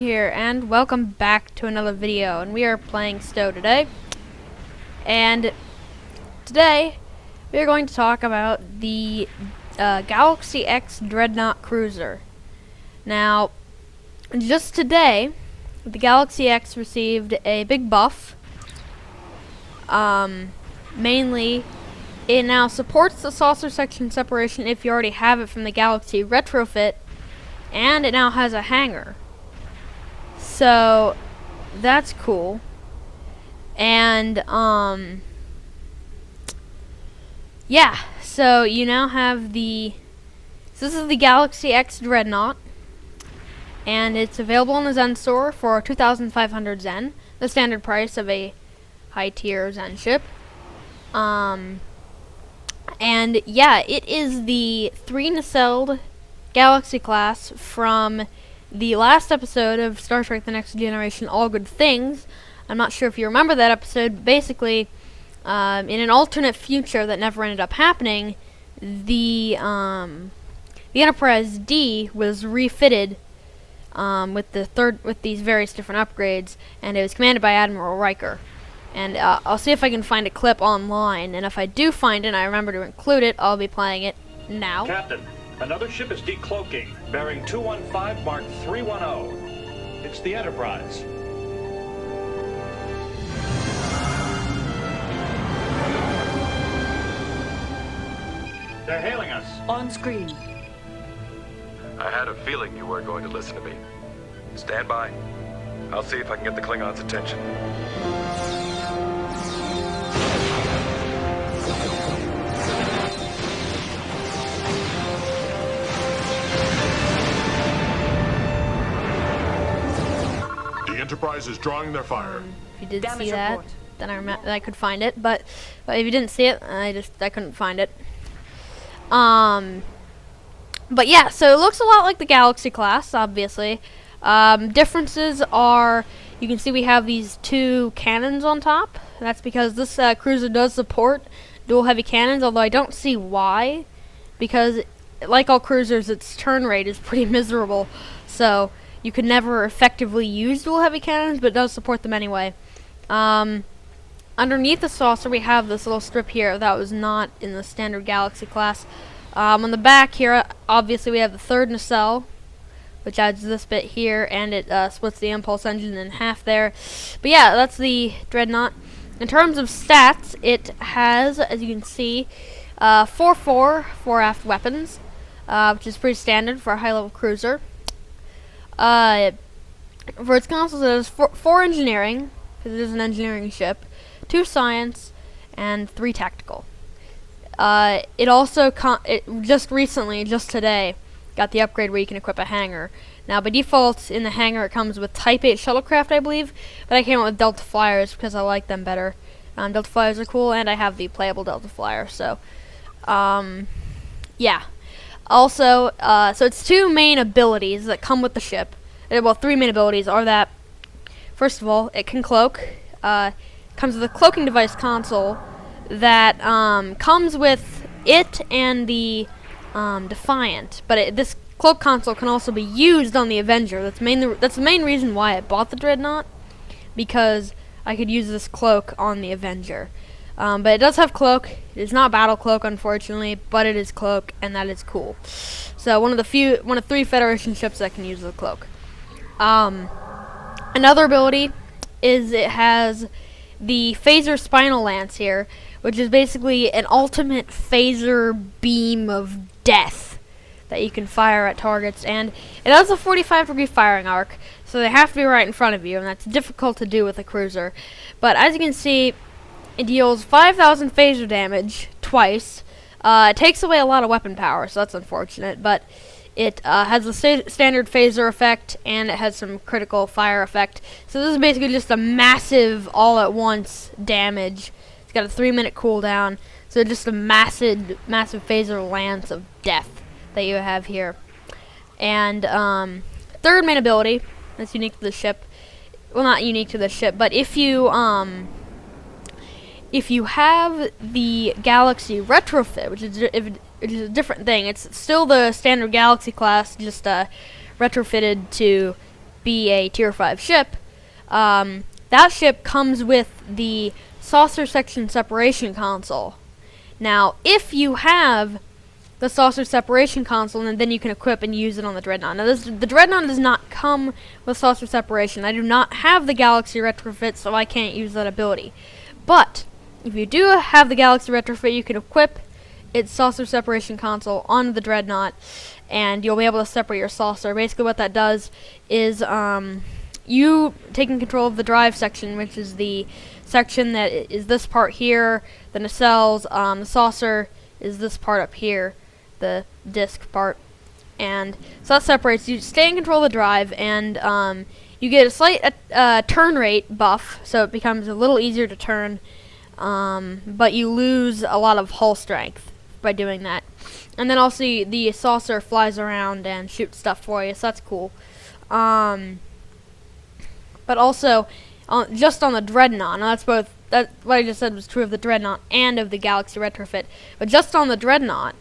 Here, and welcome back to another video, and we are playing STO today. And today we are going to talk about the Galaxy X Dreadnought cruiser. Now, just today the Galaxy X received a big buff. Mainly it now supports the saucer section separation if you already have it from the Galaxy retrofit, and it now has a hangar. So that's cool. And yeah, so you now have this is the Galaxy X Dreadnought, and it's available in the Zen store for 2,500 Zen, the standard price of a high tier Zen ship. And yeah, it is the 3-nacelled Galaxy class from the last episode of Star Trek The Next Generation, All Good Things. I'm not sure if you remember that episode, but basically, in an alternate future that never ended up happening, the Enterprise D was refitted with these various different upgrades, and it was commanded by Admiral Riker. And I'll see if I can find a clip online, and if I do find it and I remember to include it, I'll be playing it now. Captain, another ship is decloaking, bearing 215 Mark 310. It's the Enterprise. They're hailing us. On screen. I had a feeling you weren't going to listen to me. Stand by. I'll see if I can get the Klingons' attention. The Enterprise is drawing their fire. If you did Damage see that, report. then I could find it. But if you didn't see it, I couldn't find it. But yeah, so it looks a lot like the Galaxy class, obviously. Differences are, you can see we have these two cannons on top. That's because this cruiser does support dual heavy cannons, although I don't see why, because like all cruisers, its turn rate is pretty miserable. So you could never effectively use dual heavy cannons, but it does support them anyway. Underneath the saucer, we have this little strip here that was not in the standard Galaxy class. On the back here, obviously, we have the third nacelle, which adds this bit here, and it splits the impulse engine in half there. But yeah, that's the Dreadnought. In terms of stats, it has, as you can see, 4 aft weapons, which is pretty standard for a high-level cruiser. For its consoles, it has 4 engineering, because it is an engineering ship, 2 science, and 3 tactical. It also just today, got the upgrade where you can equip a hangar. Now, by default, in the hangar, it comes with Type 8 shuttlecraft, I believe, but I came out with Delta Flyers because I like them better. Delta Flyers are cool, and I have the playable Delta Flyer, so, yeah. Also, so it's 2 main abilities that come with the ship. Well, 3 main abilities are that, first of all, it can cloak. Comes with a cloaking device console that comes with it and the Defiant, but this cloak console can also be used on the Avenger. That's the main reason why I bought the Dreadnought, because I could use this cloak on the Avenger. But it does have cloak. It is not battle cloak, unfortunately, but it is cloak, and that is cool. So one of 3 Federation ships that can use the cloak. Another ability is it has the phaser spinal lance here, which is basically an ultimate phaser beam of death that you can fire at targets, and it has a 45-degree firing arc, so they have to be right in front of you, and that's difficult to do with a cruiser. But as you can see, it deals 5,000 phaser damage twice. It takes away a lot of weapon power, so that's unfortunate, but it has a standard phaser effect, and it has some critical fire effect. So this is basically just a massive all-at-once damage. It's got a 3-minute cooldown, so just a massive phaser lance of death that you have here. And third main ability that's unique to the ship. Well, not unique to the ship, but if you have the Galaxy retrofit, which is a different thing, it's still the standard Galaxy class, just retrofitted to be a tier 5 ship, that ship comes with the saucer section separation console. Now, if you have the saucer separation console, and then you can equip and use it on the Dreadnought. Now, the Dreadnought does not come with saucer separation. I do not have the Galaxy retrofit, so I can't use that ability. But if you do have the Galaxy retrofit, you can equip its saucer separation console on the Dreadnought, and you'll be able to separate your saucer. Basically, what that does is you taking control of the drive section, which is the section that is this part here, the nacelles. The saucer is this part up here, the disc part, and so that separates. You stay in control of the drive, and you get a slight turn rate buff, so it becomes a little easier to turn, but you lose a lot of hull strength by doing that. And then also the saucer flies around and shoots stuff for you, so that's cool. But also, just on the Dreadnought, now that's both, that what I just said was true of the Dreadnought and of the Galaxy retrofit, but just on the Dreadnought,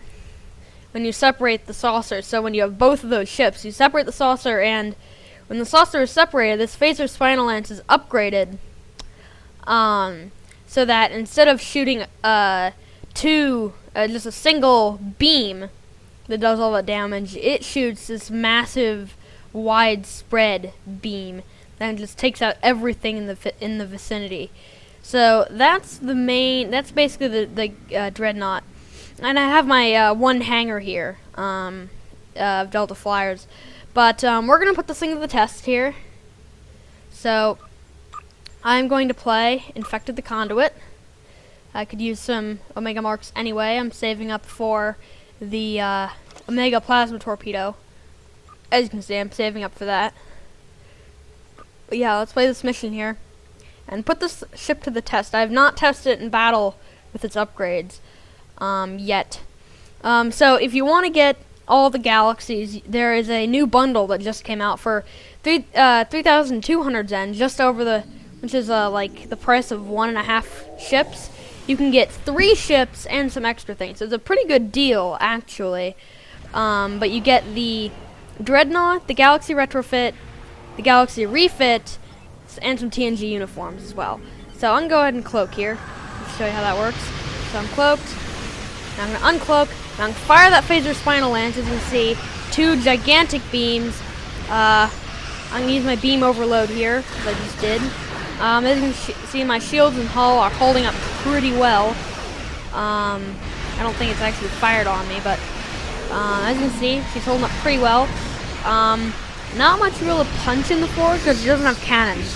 when you separate the saucer, so when you have both of those ships, you separate the saucer, and when the saucer is separated, this phaser spinal lance is upgraded, so that instead of shooting just a single beam that does all the damage, it shoots this massive, widespread beam that just takes out everything in the vicinity. So that's basically the Dreadnought. And I have my one hangar here of Delta Flyers, but we're gonna put this thing to the test here. So I'm going to play Infected the Conduit. I could use some Omega Marks anyway. I'm saving up for the Omega Plasma Torpedo. As you can see, I'm saving up for that. But yeah, let's play this mission here and put this ship to the test. I have not tested it in battle with its upgrades yet. So if you want to get all the galaxies, there is a new bundle that just came out for 3,200 Zen, just over which is like the price of 1.5 ships. You can get 3 ships and some extra things. So it's a pretty good deal, actually. But you get the Dreadnought, the Galaxy retrofit, the Galaxy refit, and some TNG uniforms as well. So I'm gonna go ahead and cloak here. Let's show you how that works. So I'm cloaked. Now I'm gonna uncloak. Now I'm gonna fire that phaser spinal lance. As you can see, 2 gigantic beams. I'm gonna use my beam overload here, as I just did. As you can see, my shields and hull are holding up pretty well. I don't think it's actually fired on me, but as you can see, she's holding up pretty well. Not much real to punch in the forward because she doesn't have cannons.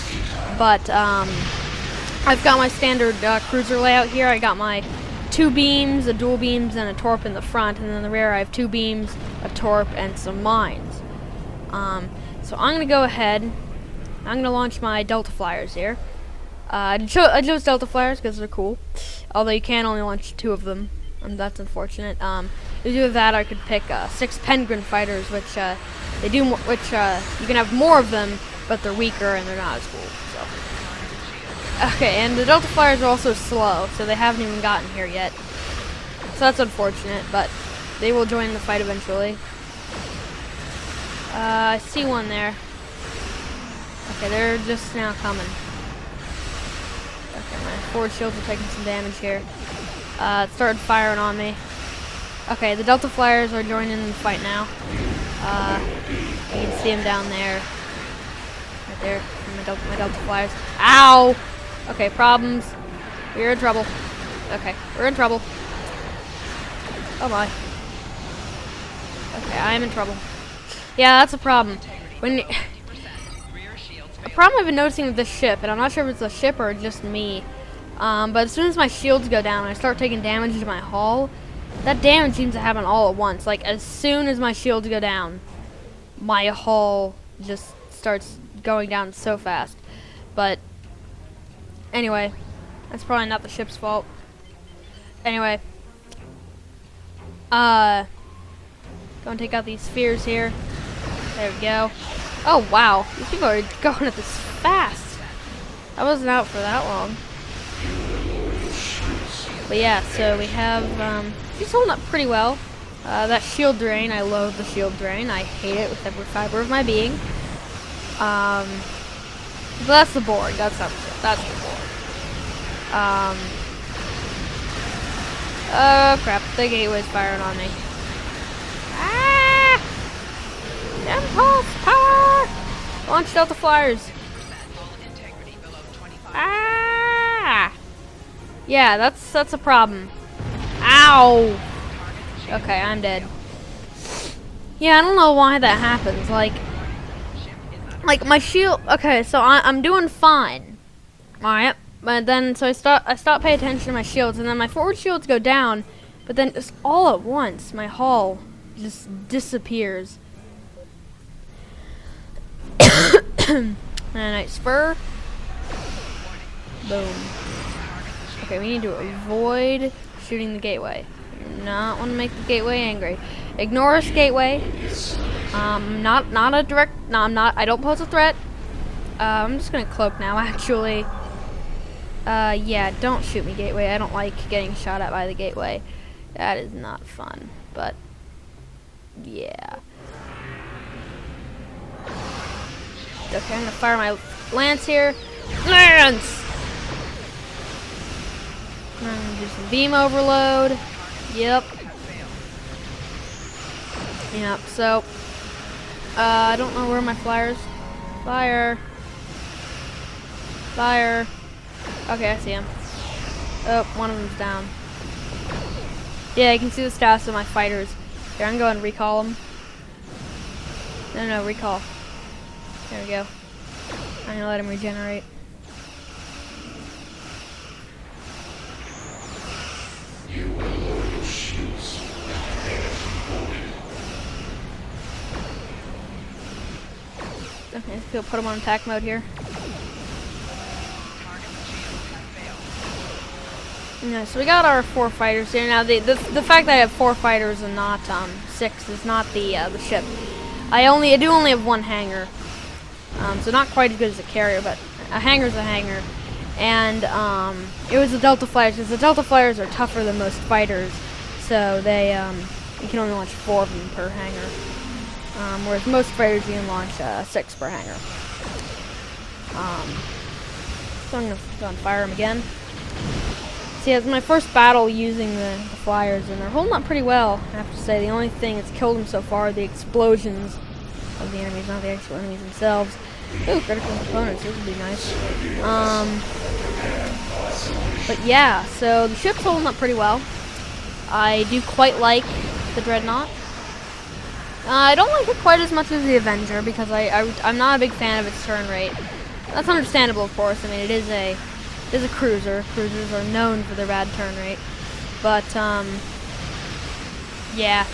But I've got my standard cruiser layout here. I got my 2 beams, a dual beams, and a torp in the front, and then in the rear I have 2 beams, a torp, and some mines. So I'm gonna go ahead. I'm gonna launch my Delta Flyers here. I chose Delta Flyers because they're cool, although you can only launch 2 of them, and that's unfortunate. To do that, I could pick 6 Penguin fighters, which you can have more of them, but they're weaker and they're not as cool. So okay, and the Delta Flyers are also slow, so they haven't even gotten here yet. So that's unfortunate, but they will join the fight eventually. I see one there. Okay, they're just now coming. Okay, my forward shields are taking some damage here. It started firing on me. Okay, the Delta Flyers are joining in the fight now. You can see them down there. Right there, my Delta Flyers. Ow! Okay, problems. We're in trouble. Okay, we're in trouble. Oh my. Okay, I am in trouble. Yeah, that's a problem. A problem I've been noticing with this ship, and I'm not sure if it's a ship or just me, but as soon as my shields go down and I start taking damage to my hull, that damage seems to happen all at once. Like, as soon as my shields go down, my hull just starts going down so fast. But anyway, that's probably not the ship's fault. Anyway, go and take out these spheres here. There we go. Oh wow, these people are going at this fast. I wasn't out for that long. But yeah, so we have, she's holding up pretty well. That shield drain, I loathe the shield drain. I hate it with every fiber of my being. So that's the board. That's the board. Oh crap! The gateway's firing on me. Ah! Impulse power! Launched out the flyers. Ah! Yeah, that's a problem. Ow! Okay, I'm dead. Yeah, I don't know why that happens. Like my shield. Okay, so I'm doing fine. All right, but then so I stop paying attention to my shields, and then my forward shields go down, but then just all at once my hull just disappears. And a nice spur. Boom. Okay, we need to avoid shooting the gateway. We do not want to make the gateway angry. Ignore us, gateway. Not a direct. No, I'm not. I don't pose a threat. I'm just gonna cloak now, actually. Yeah, don't shoot me, gateway. I don't like getting shot at by the gateway. That is not fun. But yeah. Okay, I'm gonna fire my lance here. Lance! I'm gonna do some beam overload. Yep. Yep, so I don't know where my flyers. Fire. Fire. Okay, I see him. Oh, one of them's down. Yeah, you can see the status of my fighters. Here, I'm going to recall them. No, recall. There we go. I'm gonna let him regenerate. Okay, let's put him on attack mode here. Yeah, so we got our 4 fighters here. Now, the fact that I have 4 fighters and not 6 is not the ship. I do only have 1 hangar, so not quite as good as a carrier, but a hangar's a hangar. And it was the Delta Flyers, because the Delta Flyers are tougher than most fighters, so they you can only launch 4 of them per hangar. Whereas most fighters you can launch 6 per hangar. So I'm gonna go and fire them again. See, it's my first battle using the flyers, and they're holding up pretty well, I have to say. The only thing that's killed them so far are the explosions of the enemies, not the actual enemies themselves. Ooh, critical components, those would be nice. But yeah, so the ship's holding up pretty well. I do quite like the Dreadnought. I don't like it quite as much as the Avenger, because I'm not a big fan of its turn rate. That's understandable, of course. I mean, it is a cruiser. Cruisers are known for their bad turn rate. But, yeah.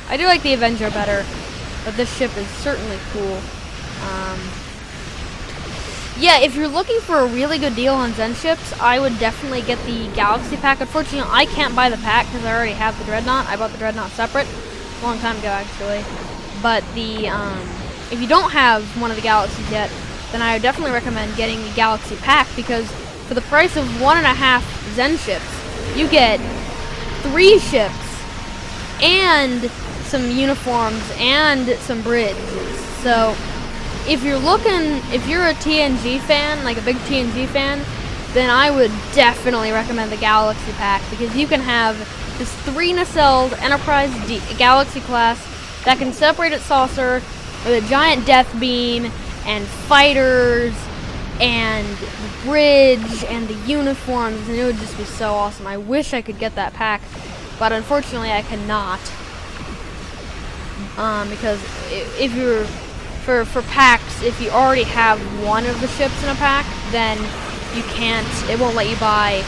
I do like the Avenger better, but this ship is certainly cool. Yeah, if you're looking for a really good deal on Zen ships, I would definitely get the Galaxy Pack. Unfortunately, I can't buy the pack because I already have the Dreadnought. I bought the Dreadnought separate, a long time ago, actually. But if you don't have one of the Galaxies yet, then I would definitely recommend getting the Galaxy Pack, because for the price of 1.5 Zen ships, you get 3 ships and some uniforms and some bridges. So if you're a TNG fan, like a big TNG fan, then I would definitely recommend the Galaxy Pack, because you can have this 3 nacelled Enterprise Galaxy class that can separate its saucer with a giant death beam and fighters and the bridge and the uniforms, and it would just be so awesome. I wish I could get that pack, but unfortunately I cannot. Because if you're for packs, if you already have one of the ships in a pack, then you can't. It won't let you buy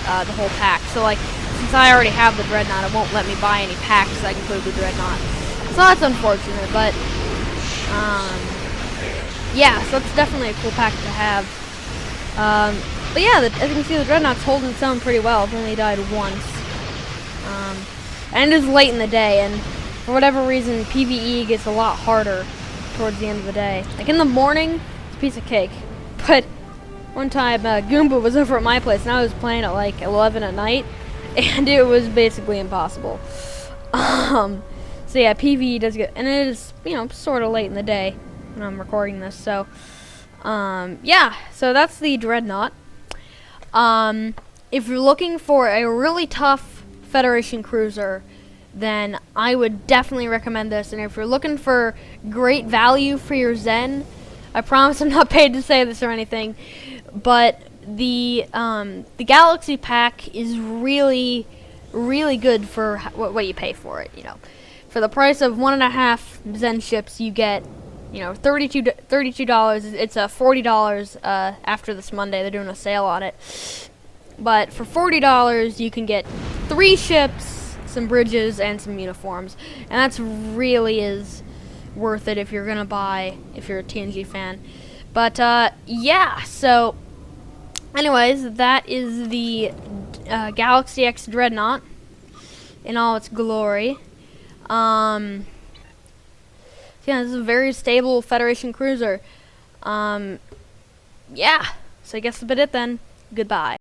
the whole pack. So like, since I already have the Dreadnought, it won't let me buy any packs that include the Dreadnought. So that's unfortunate, but yeah, so that's definitely a cool pack to have. But yeah, as you can see, the Dreadnought's holding its own pretty well. It's only died once. And it is late in the day, and for whatever reason, PvE gets a lot harder towards the end of the day. Like in the morning, it's a piece of cake. But one time, Goomba was over at my place, and I was playing at like 11 at night, and it was basically impossible. So yeah, PvE does get, and it is, you know, sort of late in the day when I'm recording this. So yeah, so that's the Dreadnought. If you're looking for a really tough Federation cruiser, then I would definitely recommend this. And if you're looking for great value for your Zen, I promise I'm not paid to say this or anything, but the Galaxy Pack is really, really good for what you pay for it. You know, for the price of 1.5 Zen ships, you get, you know, $32. It's $40 after this Monday. They're doing a sale on it. But for $40, you can get 3 ships, some bridges, and some uniforms. And that's really is worth it if you're gonna buy, if you're a TNG fan. But yeah, so anyways, that is the Galaxy X Dreadnought in all its glory. Yeah, this is a very stable Federation cruiser. Yeah, so I guess that's about it then. Goodbye.